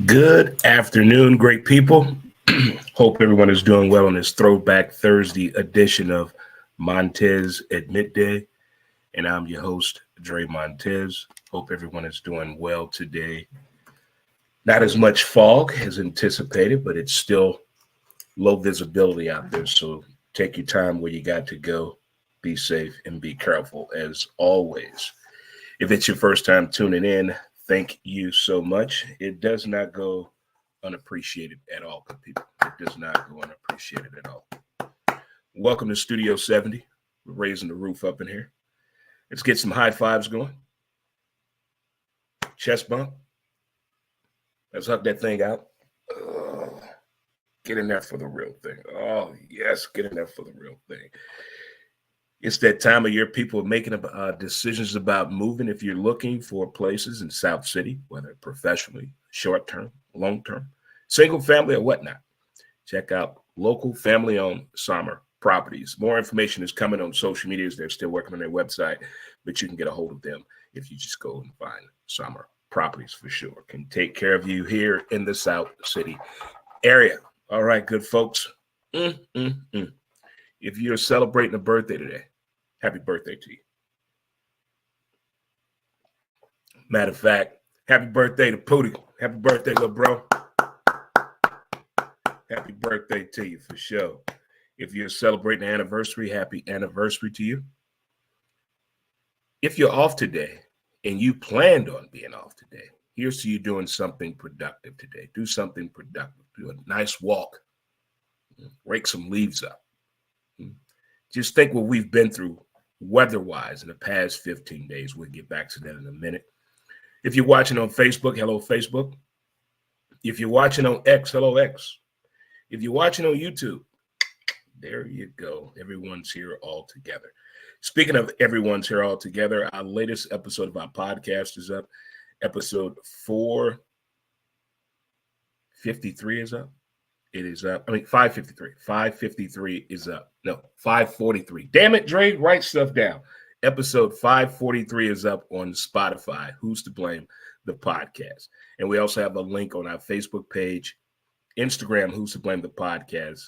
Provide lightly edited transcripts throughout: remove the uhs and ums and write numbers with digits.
Good afternoon, great people. Hope everyone is doing well on this Throwback Thursday edition of Montez at Midday. And I'm your host, Dre Montez. Hope everyone is doing well today. Not as much fog as anticipated, but it's still low visibility out there. So take your time where you got to go. Be safe and be careful as always. If it's your first time tuning in, thank you so much. It does not go unappreciated at all, good people. It does not go unappreciated at all. Welcome to Studio 70. We're raising the roof up in here. Let's get some high fives going. Chest bump. Let's hug that thing out. Get in there for the real thing. Oh, yes, get in there for the real thing. It's that time of year people are making decisions about moving. If you're looking for places in South City, whether professionally, short term, long term, single family, or whatnot, check out local family owned summer properties. More information is coming on social medias. They're still working on their website, but you can get a hold of them if you just go and find summer properties for sure. Can take care of you here in the South City area. All right, good folks. If you're celebrating a birthday today, happy birthday to you. Matter of fact, happy birthday to Pootie. Happy birthday, little bro. Happy birthday to you for sure. If you're celebrating an anniversary, happy anniversary to you. If you're off today and you planned on being off today, here's to you doing something productive today. Do something productive. Do a nice walk. Rake some leaves up. Just think what we've been through weather-wise in the past 15 days. We'll get back to that in a minute. If you're watching on Facebook, hello, Facebook. If you're watching on X, hello, X. If you're watching on YouTube, there you go. Everyone's here all together. Speaking of everyone's here all together, our latest episode of our podcast is up. Episode 453 is up. It is up. 553. 553 is up. No, 543. Damn it, Dre, write stuff down. Episode 543 is up on Spotify. Who's to blame? The podcast. And we also have a link on our Facebook page, Instagram, Who's to Blame the Podcast,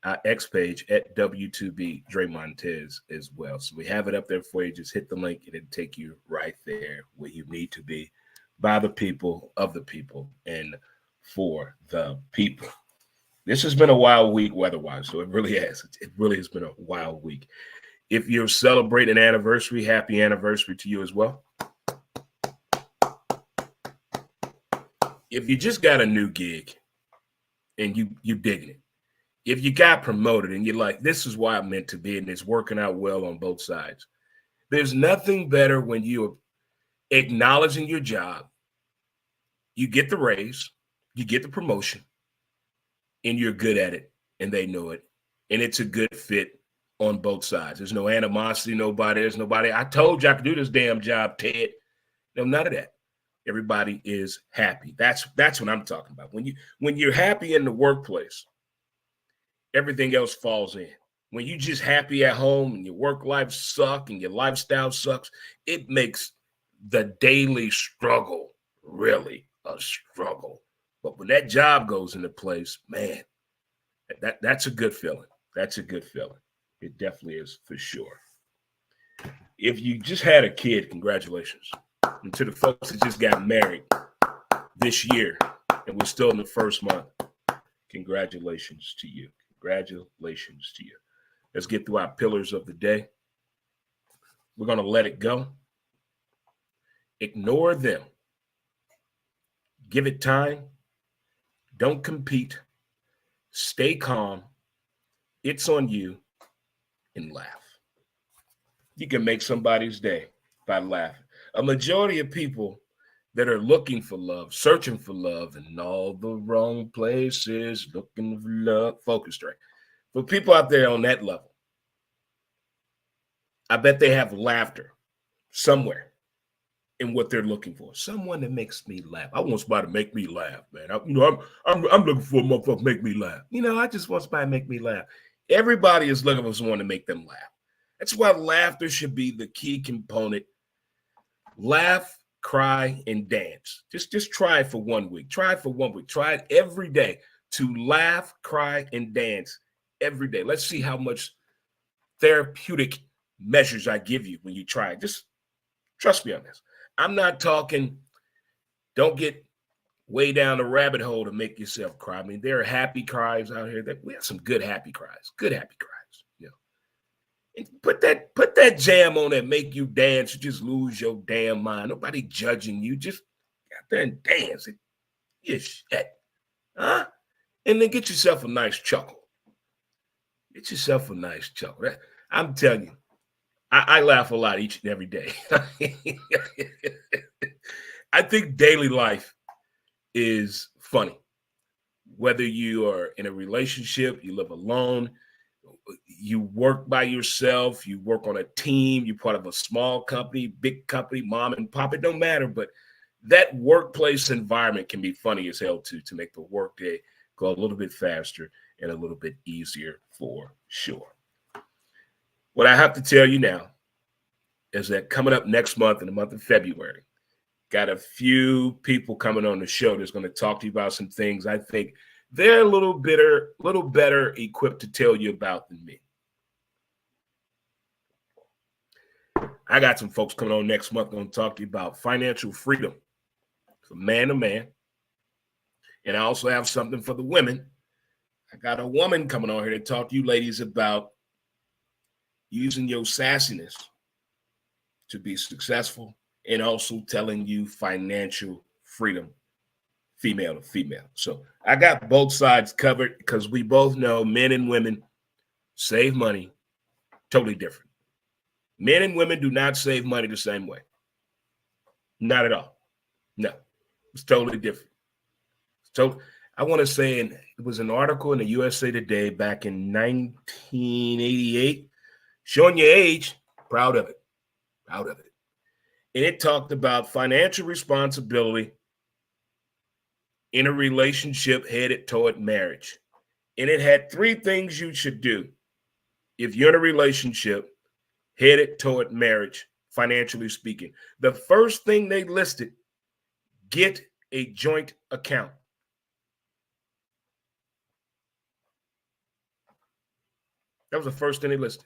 our X page at W2B Dre Montez as well. So we have it up there for you. Just hit the link and it'll take you right there where you need to be, by the people, of the people, and for the people. This has been a wild week weather-wise, so it really has. It really has been a wild week. If you're celebrating an anniversary, happy anniversary to you as well. If you just got a new gig and you digging it, if you got promoted and you're like, this is why I'm meant to be, and it's working out well on both sides, there's nothing better when you're acknowledging your job, you get the raise, you get the promotion, and you're good at it, and they know it, and it's a good fit on both sides. There's no animosity, there's nobody, I told you I could do this damn job, Ted. No, none of that. Everybody is happy. That's what I'm talking about. When you're happy in the workplace, everything else falls in. When you're just happy at home and your work life sucks and your lifestyle sucks, it makes the daily struggle really a struggle. But when that job goes into place, man, that's a good feeling. That's a good feeling. It definitely is for sure. If you just had a kid, congratulations. And to the folks that just got married this year and we're still in the first month, congratulations to you. Congratulations to you. Let's get through our pillars of the day. We're going to let it go. Ignore them. Give it time. Don't compete. Stay calm. It's on you. And laugh. You can make somebody's day by laughing. A majority of people that are looking for love, searching for love in all the wrong places, looking for love. Focus, Dre. For people out there on that level, I bet they have laughter somewhere in what they're looking for. Someone that makes me laugh. I want somebody to make me laugh, man. I'm looking for a motherfucker to make me laugh. I just want somebody to make me laugh. Everybody is looking for someone to make them laugh. That's why laughter should be the key component. Laugh, cry, and dance. Just try it for 1 week. Try it for 1 week. Try it every day to laugh, cry, and dance every day. Let's see how much therapeutic measures I give you when you try it. Just trust me on this. I'm not talking, don't get way down the rabbit hole to make yourself cry. I mean, there are happy cries out here. That we have some good happy cries. Good happy cries. And put that jam on that make you dance. You just lose your damn mind. Nobody judging you. Just get out there and dance. You shit. Huh? And then get yourself a nice chuckle. Get yourself a nice chuckle. I'm telling you, I laugh a lot each and every day. I think daily life is funny. Whether you are in a relationship, you live alone, you work by yourself, you work on a team, you're part of a small company, big company, mom and pop, it don't matter. But that workplace environment can be funny as hell too, to make the workday go a little bit faster and a little bit easier for sure. What I have to tell you now is that coming up next month, in the month of February, got a few people coming on the show that's going to talk to you about some things I think they're a little better equipped to tell you about than me. I got some folks coming on next month going to talk to you about financial freedom from man to man. And I also have something for the women. I got a woman coming on here to talk to you ladies about using your sassiness to be successful, and also telling you financial freedom, female to female. So I got both sides covered, because we both know men and women save money totally different. Men and women do not save money the same way. Not at all. No, it's totally different. So I want to say, it was an article in the USA Today back in 1988, showing your age, proud of it. Proud of it. And it talked about financial responsibility in a relationship headed toward marriage. And it had 3 things you should do if you're in a relationship headed toward marriage, financially speaking. The first thing they listed, get a joint account. That was the first thing they listed.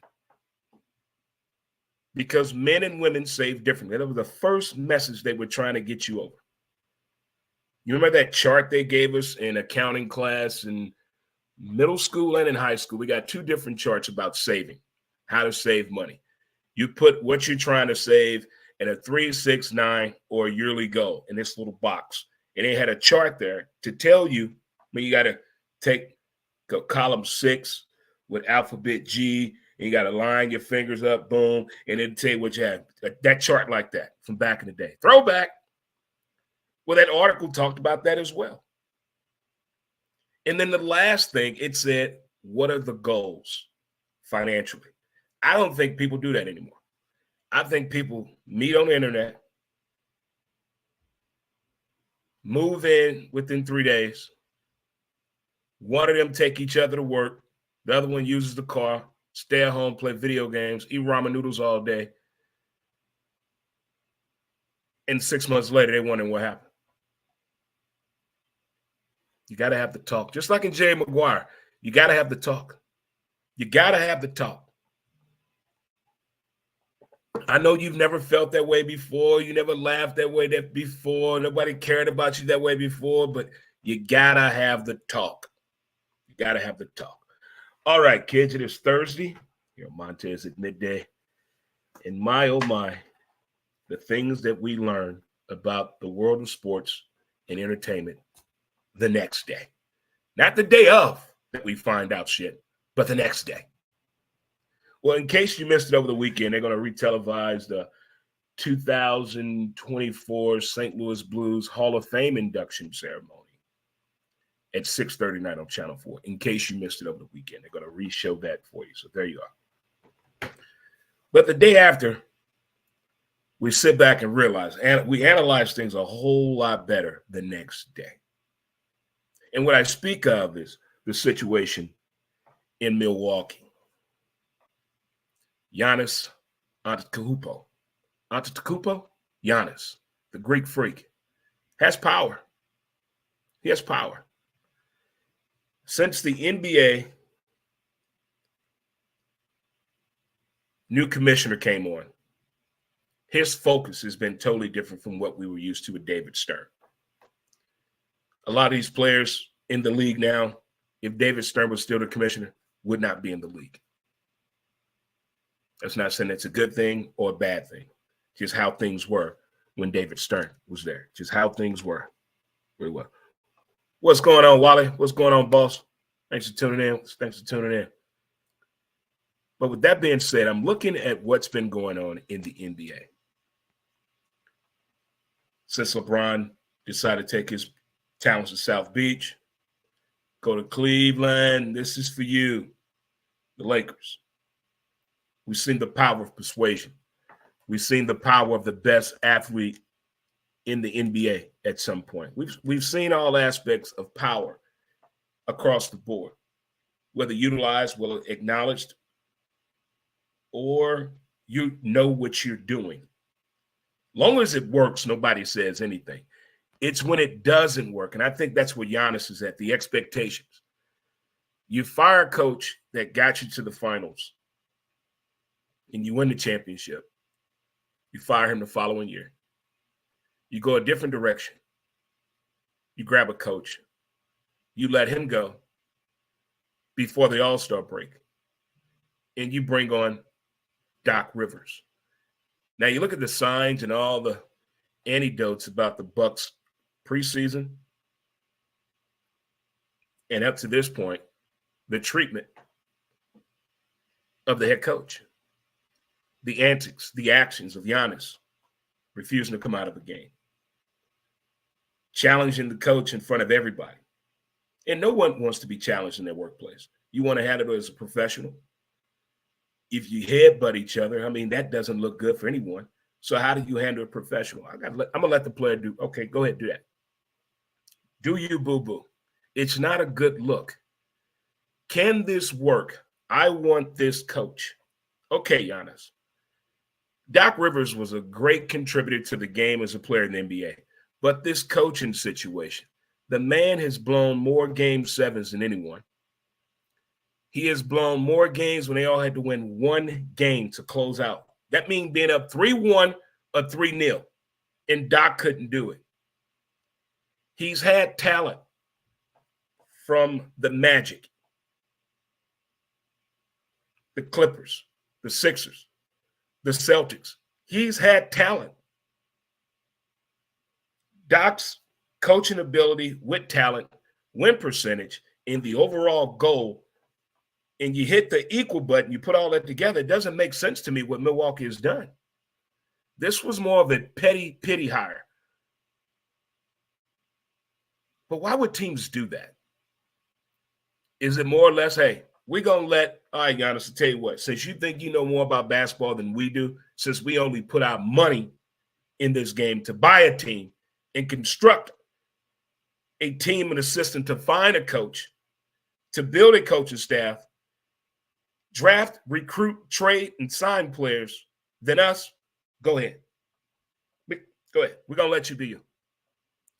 Because men and women save differently. That was the first message they were trying to get you over. You remember that chart they gave us in accounting class in middle school and in high school? We got 2 different charts about saving, how to save money. You put what you're trying to save in a 3, 6, 9 or yearly goal in this little box. And they had a chart there to tell you when you got to take column 6 with alphabet G, and you got to line your fingers up, boom, and it'll tell you what you have. That chart like that from back in the day. Throwback. Well, that article talked about that as well. And then the last thing, it said, what are the goals financially? I don't think people do that anymore. I think people meet on the internet, move in within 3 days. One of them take each other to work. The other one uses the car, stay at home, play video games, eat ramen noodles all day. And 6 months later, they're wondering what happened. You got to have the talk. Just like in Jerry Maguire, you got to have the talk. You got to have the talk. I know you've never felt that way before. You never laughed that way before. Nobody cared about you that way before, but you got to have the talk. You got to have the talk. All right, kids, it is Thursday. Here on Montez at midday. And my, oh my, the things that we learn about the world of sports and entertainment the next day. Not the day of that we find out shit, but the next day. Well, in case you missed it over the weekend, they're going to retelevise the 2024 St. Louis Blues Hall of Fame induction ceremony at 6:30 night on Channel 4. In case you missed it over the weekend, they're going to re-show that for you. So there you are. But the day after, we sit back and realize, and we analyze things a whole lot better the next day. And what I speak of is the situation in Milwaukee. Giannis Antetokounmpo. Giannis the Greek Freak, has power. He has power. Since the NBA new commissioner came on, his focus has been totally different from what we were used to with David Stern. A lot of these players in the league now, if David Stern was still the commissioner, would not be in the league. That's not saying it's a good thing or a bad thing. Just how things were when David Stern was there. Just how things were. Very well. What's going on, Wally? What's going on, boss? Thanks for tuning in. But with that being said, I'm looking at what's been going on in the NBA. Since LeBron decided to take his talents to South Beach, go to Cleveland, this is for you, the Lakers. We've seen the power of persuasion. We've seen the power of the best athlete in the NBA at some point. We've seen all aspects of power across the board, whether utilized, whether acknowledged, or you know what you're doing. Long as it works, nobody says anything. It's when it doesn't work, and I think that's where Giannis is at, the expectations. You fire a coach that got you to the finals, and you win the championship. You fire him the following year. You go a different direction. You grab a coach. You let him go before the All-Star break, and you bring on Doc Rivers. Now you look at the signs and all the anecdotes about the Bucks preseason, and up to this point, the treatment of the head coach, the antics, the actions of Giannis refusing to come out of the game, challenging the coach in front of everybody. And no one wants to be challenged in their workplace. You want to handle it as a professional. If you headbutt each other, I mean, that doesn't look good for anyone. So how do you handle a professional? I'm going to let the player do. Okay, go ahead, do that. Do you, boo-boo. It's not a good look. Can this work? I want this coach. Okay, Giannis. Doc Rivers was a great contributor to the game as a player in the NBA. But this coaching situation, the man has blown more game sevens than anyone. He has blown more games when they all had to win one game to close out. That means being up 3-1 or 3-0, and Doc couldn't do it. He's had talent from the Magic, the Clippers, the Sixers, the Celtics. He's had talent. Doc's coaching ability with talent, win percentage, and the overall goal, and you hit the equal button, you put all that together, it doesn't make sense to me what Milwaukee has done. This was more of a petty pity hire. But why would teams do that? Is it more or less, hey, we're going to all right, Giannis, I'll tell you what, since you think you know more about basketball than we do, since we only put our money in this game to buy a team and construct a team and a system to find a coach, to build a coaching staff, draft, recruit, trade, and sign players than us, go ahead. Go ahead. We're going to let you be you.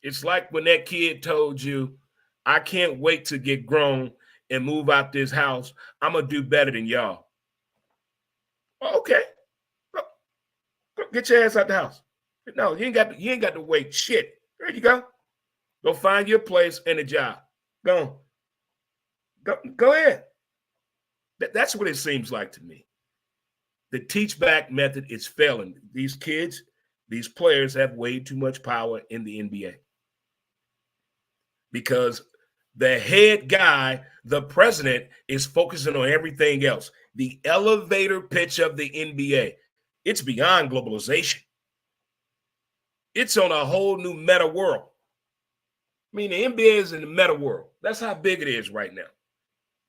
It's like when that kid told you, I can't wait to get grown and move out this house. I'm going to do better than y'all. Okay. Go get your ass out the house. No, you ain't got to wait. Shit. There you go. Go find your place and a job. Go ahead. That's what it seems like to me. The teach back method is failing. These kids, these players have way too much power in the NBA because the head guy, the president, is focusing on everything else. The elevator pitch of the NBA, it's beyond globalization. It's on a whole new meta world. I mean, the NBA is in the meta world. That's how big it is right now.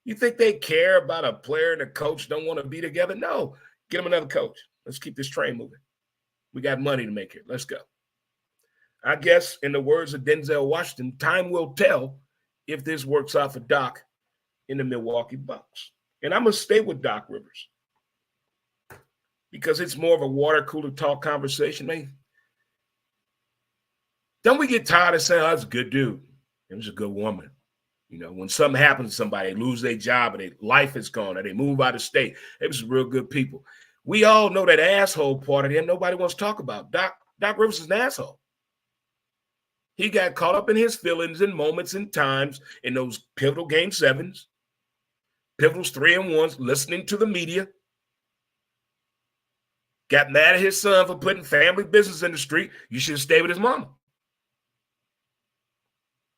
You think they care about a player and a coach don't want to be together? No. Get them another coach. Let's keep this train moving. We got money to make here. Let's go. I guess, in the words of Denzel Washington, time will tell if this works out for Doc in the Milwaukee Bucks. And I'm going to stay with Doc Rivers because it's more of a water cooler talk conversation. Man, Don't we get tired of saying, oh, that's a good dude. It was a good woman. You know, when something happens to somebody, they lose their job or their life is gone or they move out of state, it was real good people. We all know that asshole part of him nobody wants to talk about. Doc Rivers is an asshole. He got caught up in his feelings and moments and times in those pivotal game sevens, pivotals 3-1s, listening to the media. Got mad at his son for putting family business in the street. You should have stayed with his mama.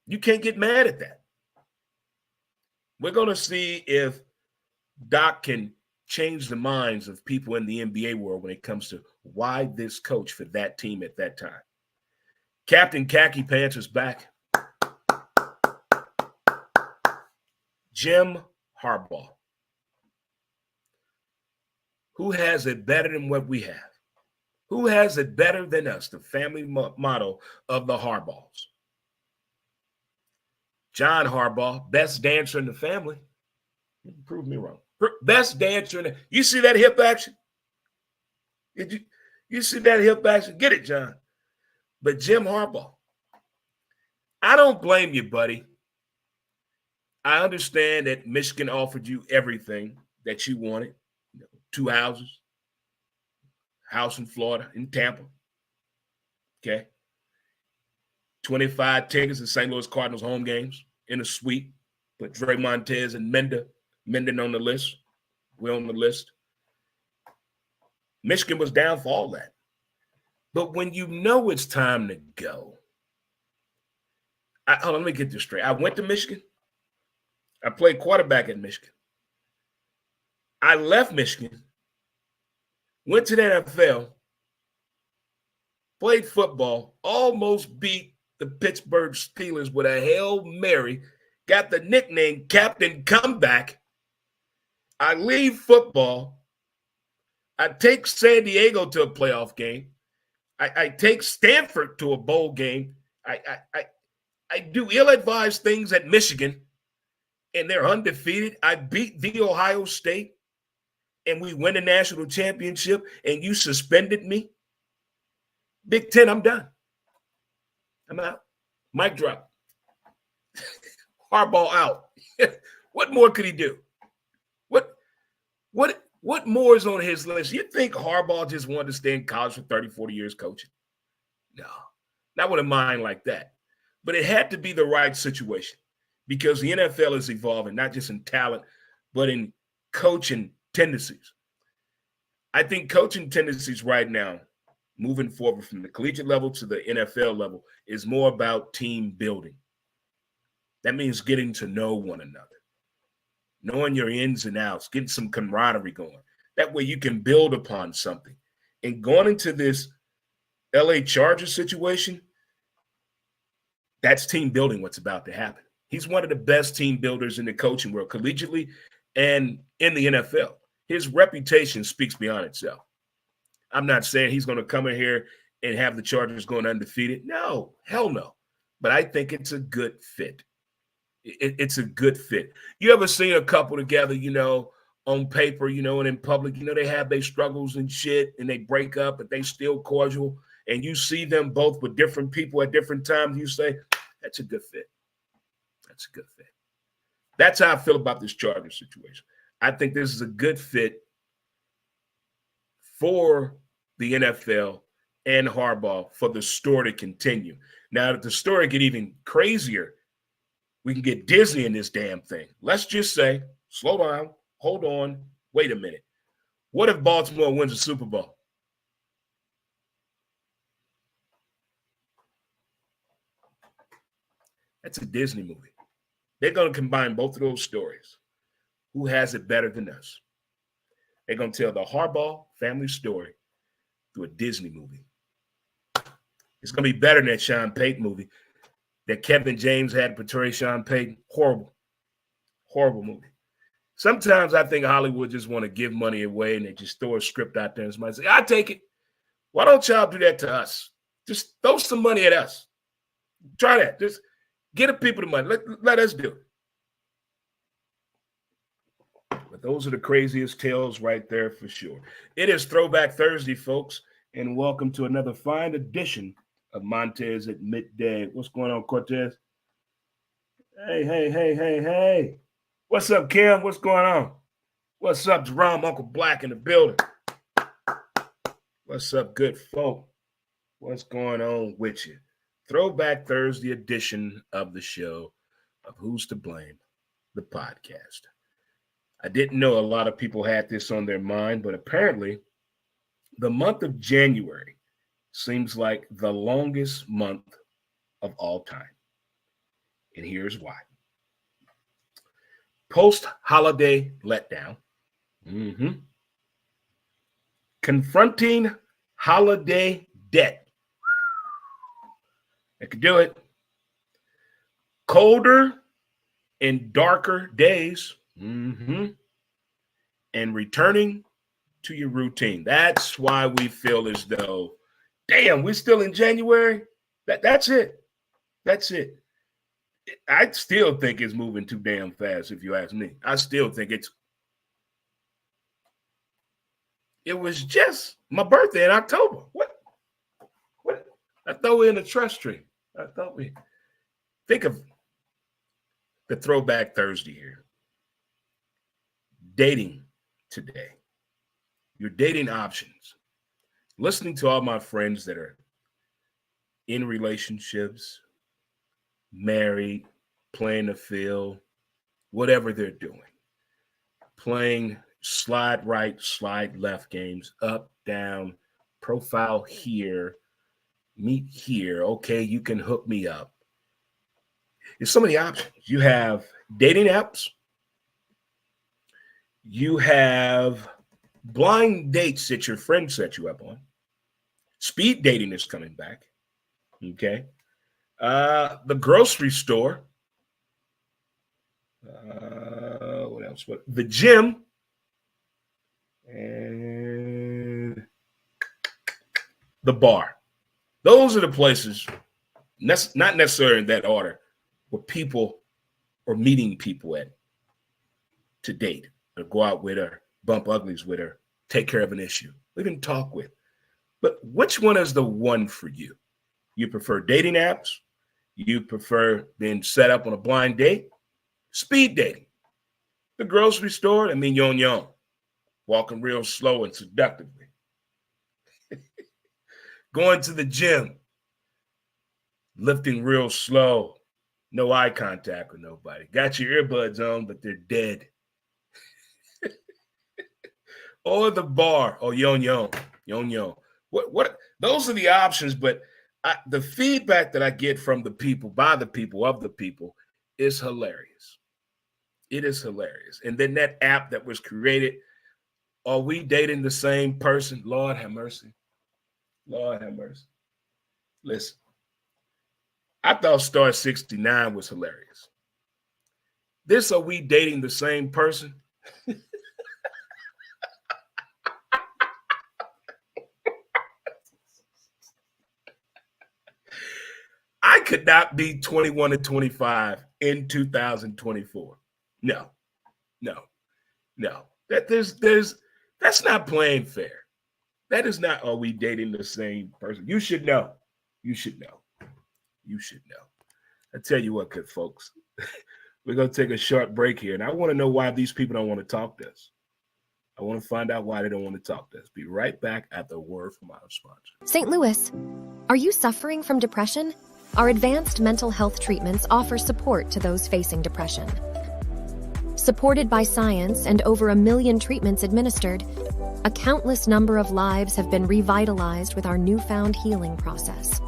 You can't get mad at that. We're going to see if Doc can change the minds of people in the NBA world when it comes to why this coach for that team at that time. Captain Khaki Pants is back. Jim Harbaugh. Who has it better than what we have? Who has it better than us? The family motto of the Harbaughs. John Harbaugh, best dancer in the family. Prove me wrong. Best dancer in the, you see that hip action? Did you see that hip action? Get it, John. But Jim Harbaugh, I don't blame you, buddy. I understand that Michigan offered you everything that you wanted. 2 houses, house in Florida, in Tampa. Okay. 25 tickets to St. Louis Cardinals home games in a suite. Put Dre Montez and Menden on the list. We're on the list. Michigan was down for all that. But when you know it's time to go, hold on, let me get this straight. I went to Michigan. I played quarterback at Michigan. I left Michigan, went to the NFL, played football, almost beat the Pittsburgh Steelers with a Hail Mary, got the nickname Captain Comeback. I leave football. I take San Diego to a playoff game. I take Stanford to a bowl game. I do ill-advised things at Michigan, and they're undefeated. I beat the Ohio State, and we win the national championship, and you suspended me. Big Ten, I'm done. I'm out. Mic drop. Harbaugh out. What more could he do? What more is on his list? You think Harbaugh just wanted to stay in college for 30, 40 years coaching? No, not with a mind like that. But it had to be the right situation because the NFL is evolving, not just in talent, but in coaching tendencies. I think coaching tendencies right now, moving forward from the collegiate level to the NFL level, is more about team building. That means getting to know one another, knowing your ins and outs, getting some camaraderie going. That way you can build upon something. And going into this LA Chargers situation, that's team building what's about to happen. He's one of the best team builders in the coaching world, collegiately and in the NFL. His reputation speaks beyond itself. I'm not saying he's going to come in here and have the Chargers going undefeated. No, hell no. But I think it's a good fit. It's a good fit. You ever seen a couple together, on paper, and in public, they have their struggles and shit and they break up, but they still cordial. And you see them both with different people at different times. You say, that's a good fit. That's a good fit. That's how I feel about this Chargers situation. I think this is a good fit for the NFL and Harbaugh for the story to continue. Now, if the story get even crazier, we can get Disney in this damn thing. Let's just say, slow down, hold on, wait a minute. What if Baltimore wins the Super Bowl? That's a Disney movie. They're going to combine both of those stories. Who has it better than us? They're going to tell the Harbaugh family story through a Disney movie. It's going to be better than that Sean Payton movie that Kevin James had to portray Sean Payton. Horrible. Horrible movie. Sometimes I think Hollywood just want to give money away and they just throw a script out there and somebody say, I take it. Why don't y'all do that to us? Just throw some money at us. Try that. Just get the people the money. Let us do it. But those are the craziest tales right there for sure. It is Throwback Thursday, folks, and welcome to another fine edition of Montez at midday. What's going on, Cortez? Hey. What's up, Kim? What's going on? What's up, Jerome? Uncle Black in the building. What's up, good folk? What's going on with you? Throwback Thursday edition of the show of Who's to Blame, the podcast. I didn't know a lot of people had this on their mind, but apparently the month of January seems like the longest month of all time. And here's why. Post-holiday letdown. Confronting holiday debt. I could do it. Colder and darker days. And returning to your routine. That's why we feel as though, damn, we're still in January. That's it. That's it. I still think it's moving too damn fast, if you ask me. I still think it was just my birthday in October. What? I thought we were in a trust tree. I thought we think of the Throwback Thursday here. Dating today. Your dating options. Listening to all my friends that are in relationships, married, playing the field, whatever they're doing. Playing slide right, slide left games, up, down, profile here, meet here. Okay, you can hook me up. There's so many options. You have dating apps. You have blind dates that your friend set you up on. Speed dating is coming back. Okay. The grocery store. What else? The gym. And the bar. Those are the places, not necessarily in that order, where people are meeting people at to date, or go out with her, bump uglies with her, take care of an issue, even talk with. But which one is the one for you? You prefer dating apps? You prefer being set up on a blind date? Speed dating. The grocery store, yon, walking real slow and seductively. Going to the gym, lifting real slow, no eye contact with nobody. Got your earbuds on, but they're dead. Or the bar, or yon. What? Those are the options, but the feedback that I get from the people, by the people, of the people, is hilarious. It is hilarious. And then that app that was created, are we dating the same person? Lord have mercy. Lord have mercy. Listen, I thought Star 69 was hilarious. This, are we dating the same person? I could not be 21 and 25 in 2024. No. That's not playing fair. That is not, are we dating the same person? You should know. I tell you what, good folks, we're going to take a short break here, and I want to know why these people don't want to talk to us. I want to find out why they don't want to talk to us. Be right back after a word from our sponsor. St. Louis, are you suffering from depression? Our advanced mental health treatments offer support to those facing depression. Supported by science and over 1 million treatments administered, a countless number of lives have been revitalized with our newfound healing process.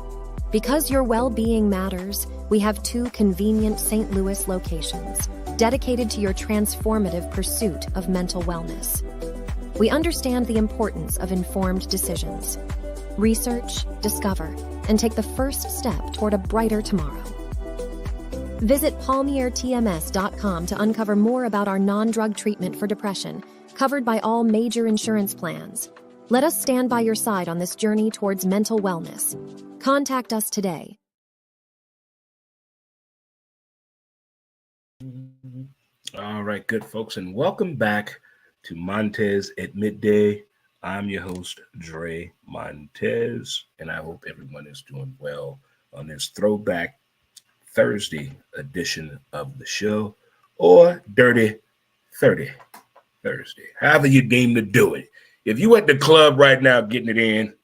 Because your well-being matters, we have 2 convenient St. Louis locations dedicated to your transformative pursuit of mental wellness. We understand the importance of informed decisions. Research, discover, and take the first step toward a brighter tomorrow. Visit palmiertms.com to uncover more about our non-drug treatment for depression, covered by all major insurance plans. Let us stand by your side on this journey towards mental wellness. Contact us today. All right, good folks, and welcome back to Montez at Midday I'm your host, Dre Montez, and I hope everyone is doing well on this throwback Thursday edition of the show, or Dirty 30 Thursday, however you deem to do it. If you at the club right now getting it in,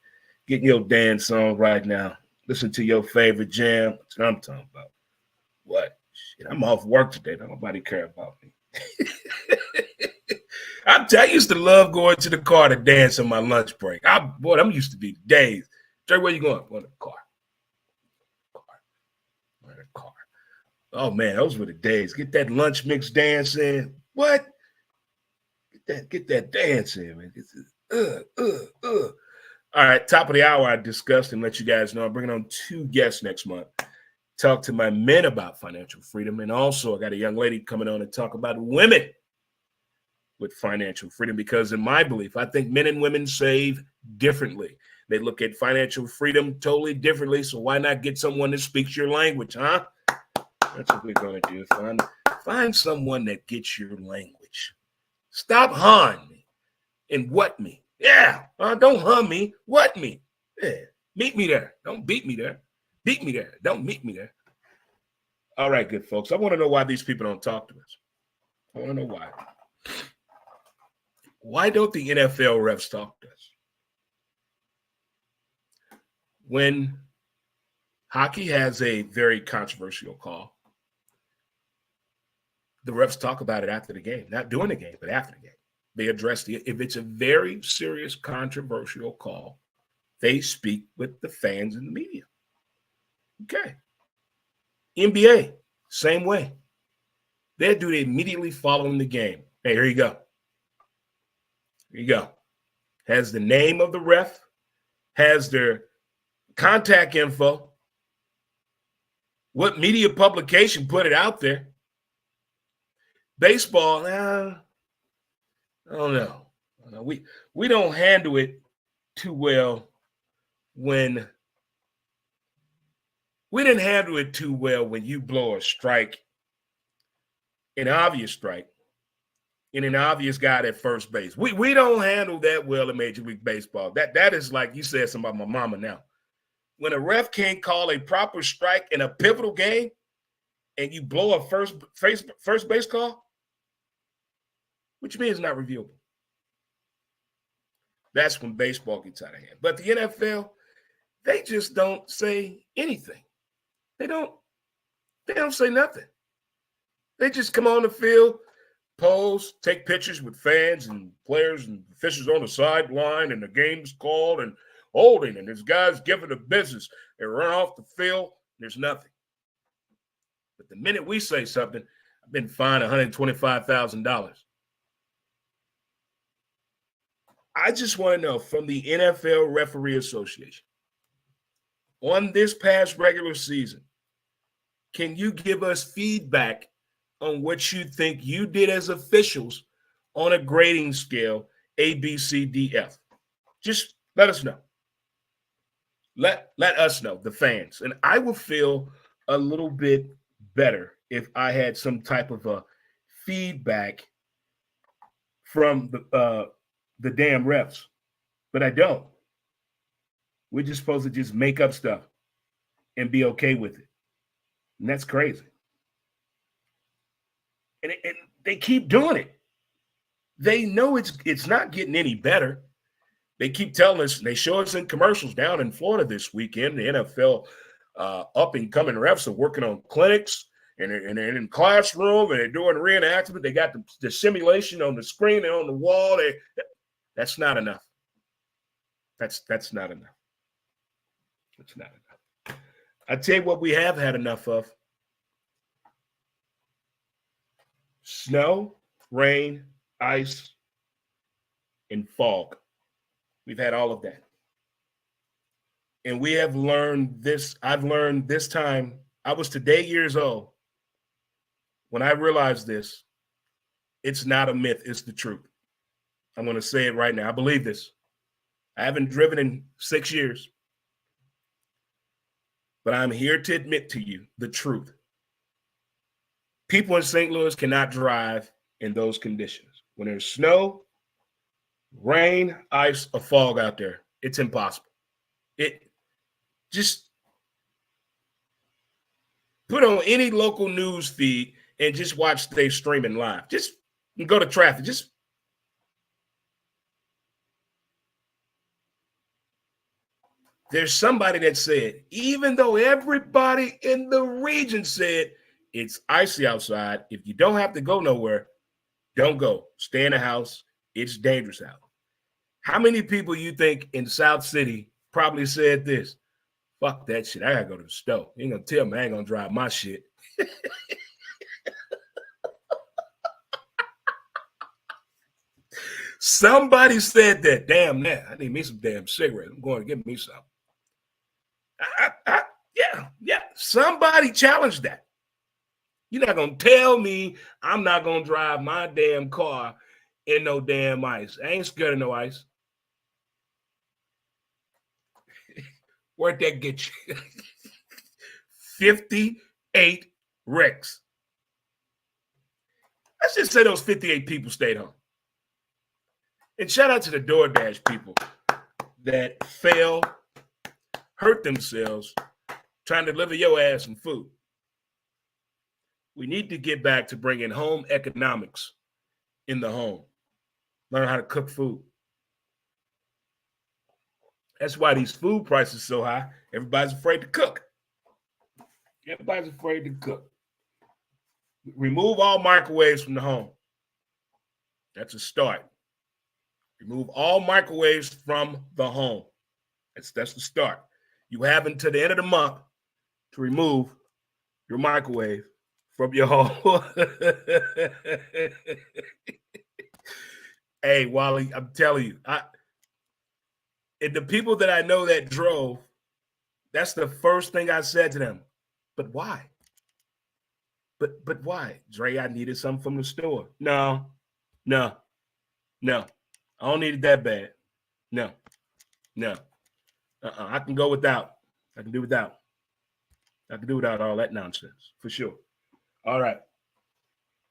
getting your dance on right now, listen to your favorite jam, that's what I'm talking about. What? Shit, I'm off work today. Don't nobody care about me. I used to love going to the car to dance on my lunch break. I'm used to be days. Jay, where you going? Going to the car. Going to the car. Oh man, those were the days. Get that lunch mix dance in. What? Get that dance in, man. All right, top of the hour, I discussed and let you guys know I'm bringing on 2 guests next month. Talk to my men about financial freedom. And also, I got a young lady coming on and talk about women with financial freedom, because in my belief, I think men and women save differently. They look at financial freedom totally differently. So why not get someone that speaks your language, huh? That's what we're going to do. Find someone that gets your language. Stop hawing me and what me. Yeah, don't hum me, what me. Yeah, meet me there. Don't beat me there. Beat me there. Don't meet me there. All right, good folks. I want to know why these people don't talk to us. I want to know why. Why don't the NFL refs talk to us? When hockey has a very controversial call, the refs talk about it after the game, not during the game, but after the game. They address if it's a very serious controversial call, they speak with the fans and the media. Okay. NBA, same way. They do it immediately following the game. Hey, here you go. Here you go. Has the name of the ref, has their contact info, what media publication put it out there. Baseball, I don't know. We don't handle it too well when we didn't handle it too well when you blow a strike, an obvious strike, and an obvious guy at first base. We don't handle that well in Major League Baseball. That is like you said something about my mama now. When a ref can't call a proper strike in a pivotal game and you blow a first base call, which means it's not reviewable. That's when baseball gets out of hand. But the NFL, they just don't say anything. They don't say nothing. They just come on the field, pose, take pictures with fans and players and officials on the sideline, and the game's called and holding, and this guy's giving the business. They run off the field, there's nothing. But the minute we say something, I've been fined $125,000. I just want to know from the NFL Referee Association, on this past regular season, can you give us feedback on what you think you did as officials on a grading scale, A, B, C, D, F? Just let us know. Let us know, the fans. And I will feel a little bit better if I had some type of a feedback from the damn refs. But I don't. We're just supposed to just make up stuff and be okay with it. And that's crazy. And they keep doing it. They know it's not getting any better. They keep telling us, they show us in commercials down in Florida this weekend. The NFL up-and-coming refs are working on clinics, and they're in classroom, and they're doing reenactment. They got the simulation on the screen and on the wall. That's not enough. That's not enough. That's not enough. I tell you what we have had enough of. Snow, rain, ice, and fog. We've had all of that. And we have learned this. I've learned this time. I was today years old when I realized this. It's not a myth. It's the truth. I'm going to say it right now. I believe this. I haven't driven in 6 years. But I'm here to admit to you the truth. People in St. Louis cannot drive in those conditions. When there's snow, Rain, ice, or fog out there. It's impossible. It just put on any local news feed and just watch they streaming live. Just go to traffic. Just there's somebody that said, even though everybody in the region said it's icy outside, if you don't have to go nowhere, don't go. Stay in the house. It's dangerous out. How many people you think in South City probably said this? Fuck that shit. I gotta go to the store. You ain't gonna tell me I ain't gonna drive my shit. Somebody said that. Damn, man, I need me some damn cigarettes. I'm going to get me some. Yeah. Somebody challenged that. You're not gonna tell me I'm not gonna drive my damn car in no damn ice. I ain't scared of no ice. Where'd that get you? 58 wrecks. Let's just say those 58 people stayed home. And shout out to the DoorDash people that fail, hurt themselves, trying to deliver your ass some food. We need to get back to bringing home economics in the home. Learn how to cook food. That's why these food prices are so high. Everybody's afraid to cook. Everybody's afraid to cook. Remove all microwaves from the home. That's a start. Remove all microwaves from the home. That's the start. You have until the end of the month to remove your microwave from your home. Hey, Wally, I'm telling you, and the people that I know that drove, that's the first thing I said to them. But why? But why? Dre, I needed something from the store. No. I don't need it that bad. No. I can go without. I can do without. I can do without all that nonsense, for sure. All right.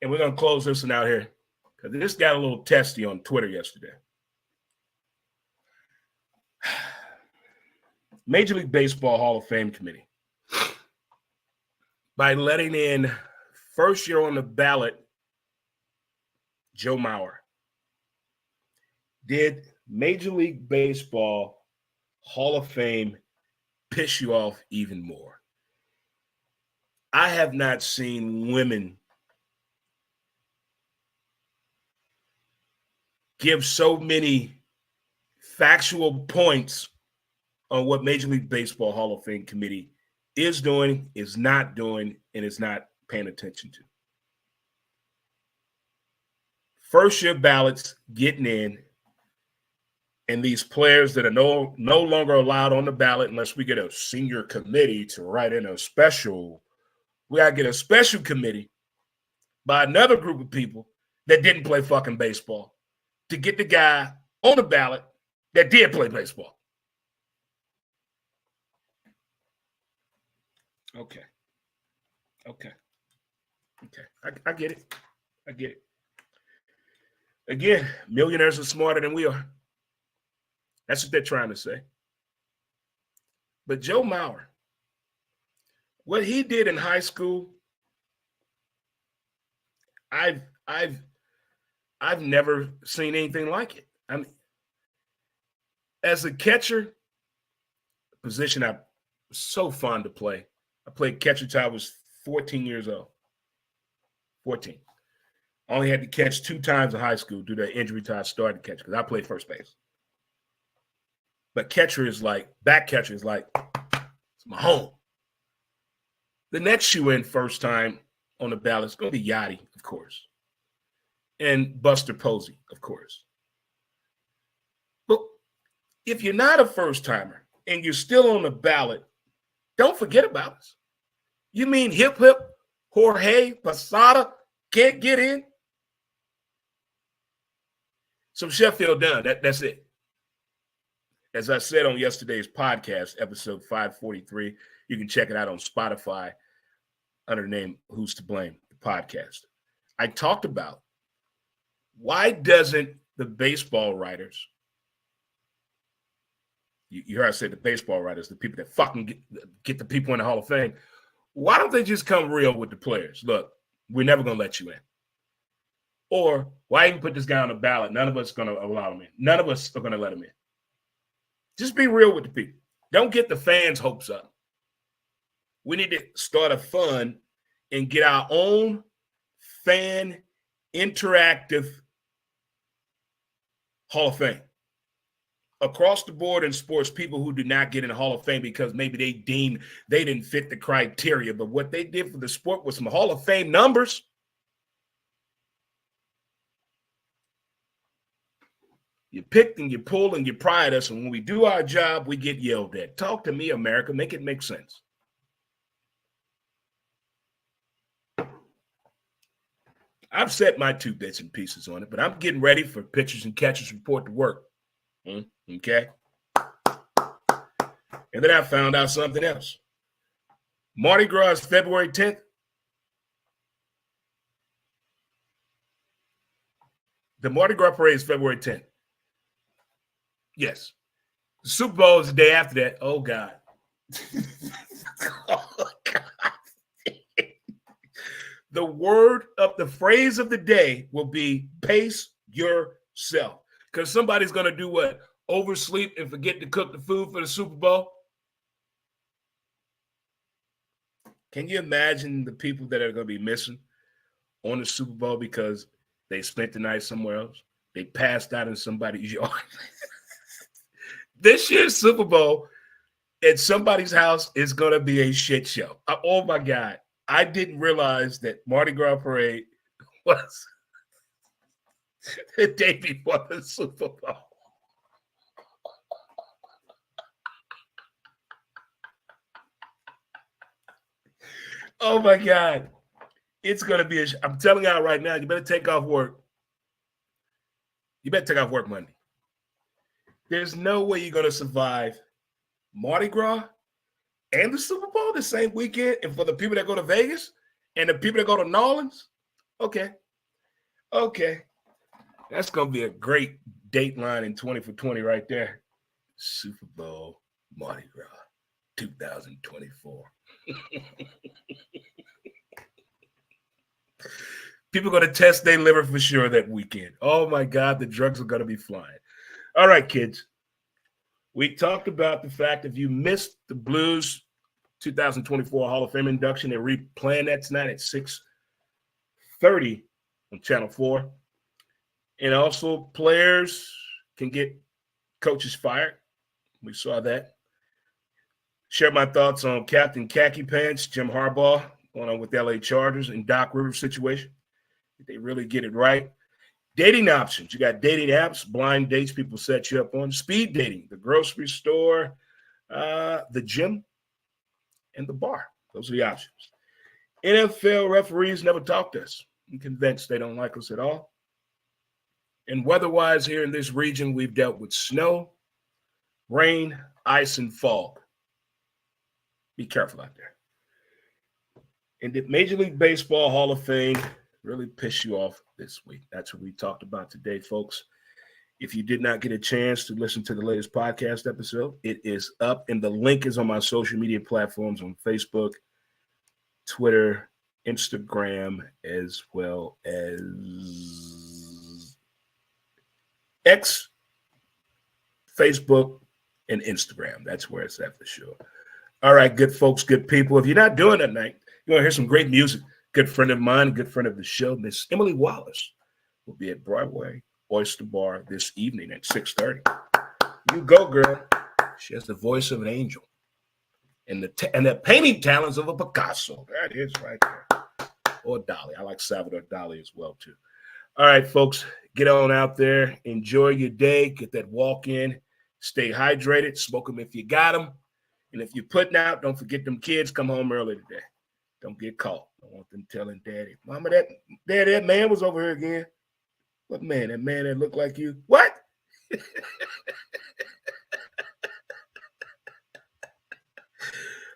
And we're going to close this one out here because this got a little testy on Twitter yesterday. Major League Baseball Hall of Fame Committee, by letting in first year on the ballot, Joe Mauer. Did Major League Baseball Hall of Fame piss you off even more? I have not seen women give so many factual points on what Major League Baseball Hall of Fame Committee is doing, is not doing, and is not paying attention to. First year ballots getting in, and these players that are no longer allowed on the ballot unless we get a senior committee to write in a special. We got to get a special committee by another group of people that didn't play fucking baseball to get the guy on the ballot that did play baseball. Okay. I get it. Again, millionaires are smarter than we are. That's what they're trying to say. But Joe Mauer, what he did in high school, I've never seen anything like it. I mean, as a catcher, position I was so fun to play. I played catcher till I was 14 years old. 14. I only had to catch 2 times in high school due to injury time I started to catch because I played first base. But catcher is like, back catcher is like, it's my home. The next shoe in first time on the ballot is going to be Yachty, of course. And Buster Posey, of course. But if you're not a first timer and you're still on the ballot, don't forget about us. You mean hip Jorge Posada can't get in? So Sheffield done. That's it. As I said on yesterday's podcast, episode 543, you can check it out on Spotify under the name Who's to Blame, the podcast. I talked about why doesn't the baseball writers, you heard I say the baseball writers, the people that fucking get the people in the Hall of Fame, why don't they just come real with the players? Look, we're never going to let you in. Or why even put this guy on the ballot? None of us are going to allow him in. None of us are going to let him in. Just be real with the people. Don't get the fans' hopes up. We need to start a fund and get our own fan interactive Hall of Fame. Across the board in sports, people who do not get in the Hall of Fame because maybe they deem they didn't fit the criteria, but what they did for the sport was some Hall of Fame numbers. You picked and you pulled and you pride us, and when we do our job, we get yelled at. Talk to me, America. Make it make sense. I've set my 2 bits and pieces on it, but I'm getting ready for Pitchers and Catchers Report to work. Okay? And then I found out something else. Mardi Gras is February 10th. The Mardi Gras parade is February 10th. Yes. The Super Bowl is the day after that. Oh, God. Oh, God. The phrase of the day will be pace yourself. Because somebody's going to do what? Oversleep and forget to cook the food for the Super Bowl? Can you imagine the people that are going to be missing on the Super Bowl because they spent the night somewhere else? They passed out in somebody's yard. This year's Super Bowl at somebody's house is going to be a shit show. Oh, my God. I didn't realize that Mardi Gras parade was the day before the Super Bowl. Oh, my God. It's going to be I'm telling y'all right now, you better take off work. You better take off work Monday. There's no way you're going to survive Mardi Gras and the Super Bowl the same weekend. And for the people that go to Vegas and the people that go to New Orleans, okay. That's going to be a great date line in 20 for 20 right there. Super Bowl, Mardi Gras, 2024. People are going to test their liver for sure that weekend. Oh, my God, the drugs are going to be flying. All right, kids. We talked about the fact if you missed the Blues 2024 Hall of Fame induction, they're replaying that tonight at 6:30 on Channel 4. And also, players can get coaches fired. We saw that. Share my thoughts on Captain Khaki Pants, Jim Harbaugh, going on with the LA Chargers and Doc Rivers situation. Did they really get it right? Dating options. You got dating apps, blind dates people set you up on, speed dating, the grocery store, the gym, and the bar. Those are the options. NFL referees never talk to us. I'm convinced they don't like us at all. And weather-wise here in this region, we've dealt with snow, rain, ice, and fog. Be careful out there. And the Major League Baseball Hall of Fame really pissed you off this week. That's what we talked about today, folks. If you did not get a chance to listen to the latest podcast episode, it is up, and the link is on my social media platforms on Facebook, Twitter, Instagram, as well as X, Facebook, and Instagram. That's where it's at for sure. All right, good folks, good people. If you're not doing it tonight, you want to hear some great music. Good friend of mine, good friend of the show, Miss Emily Wallace, will be at Broadway Oyster Bar this evening at 6:30. You go, girl. She has the voice of an angel and the painting talents of a Picasso. That is right there. Or Dali. I like Salvador Dali as well, too. All right, folks, get on out there. Enjoy your day. Get that walk in. Stay hydrated. Smoke them if you got them. And if you're putting out, don't forget them kids come home early today. Don't get caught. I want them telling Daddy, Mama, that man was over here again. What man? That man that looked like you? What?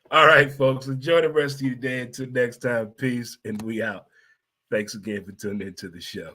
All right, folks. Enjoy the rest of your day. Until next time, peace, and we out. Thanks again for tuning into the show.